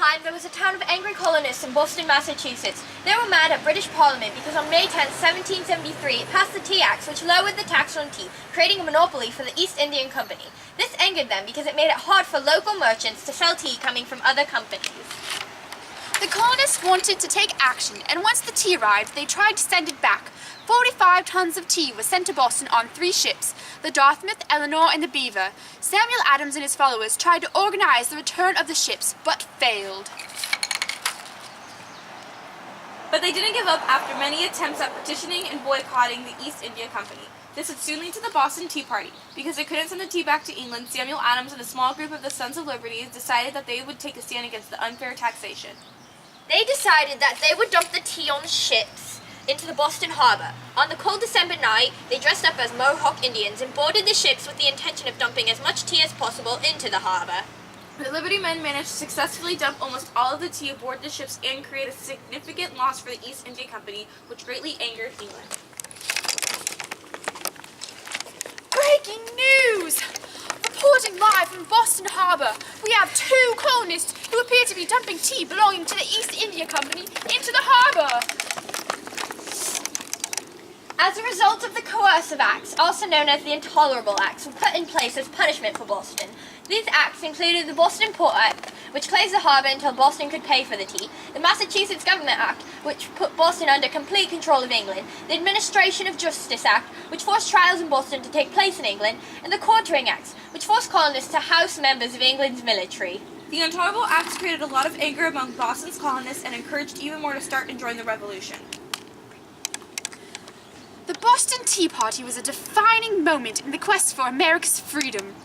time, there was a town of angry colonists in Boston, Massachusetts. They were mad at British Parliament because on May 10, 1773, it passed the Tea Act, which lowered the tax on tea, creating a monopoly for the East Indian Company. This angered them because it made it hard for local merchants to sell tea coming from other companies. The colonists wanted to take action, and once the tea arrived, they tried to send it back. 45 tons of tea were sent to Boston on 3 ships, the Dartmouth, Eleanor, and the Beaver. Samuel Adams and his followers tried to organize the return of the ships, but failed. But they didn't give up after many attempts at petitioning and boycotting the East India Company. This would soon lead to the Boston Tea Party. Because they couldn't send the tea back to England, Samuel Adams and a small group of the Sons of Liberty decided that they would take a stand against the unfair taxation. They decided that they would dump the tea on ships into the Boston harbor. On the cold December night, they dressed up as Mohawk Indians and boarded the ships with the intention of dumping as much tea as possible into the harbor. The Liberty men managed to successfully dump almost all of the tea aboard the ships and create a significant loss for the East India Company, which greatly angered England. Breaking news! Reporting live from Boston Harbor, we have 2 colonists who appear to be dumping tea belonging to the East India Company into the harbor. As a result of the Coercive Acts, also known as the Intolerable Acts, were put in place as punishment for Boston. These acts included the Boston Port Act, which closed the harbor until Boston could pay for the tea, the Massachusetts Government Act, which put Boston under complete control of England, the Administration of Justice Act, which forced trials in Boston to take place in England, and the Quartering Acts, which forced colonists to house members of England's military. The Intolerable Acts created a lot of anger among Boston's colonists and encouraged even more to start and join the revolution. The Boston Tea Party was a defining moment in the quest for America's freedom.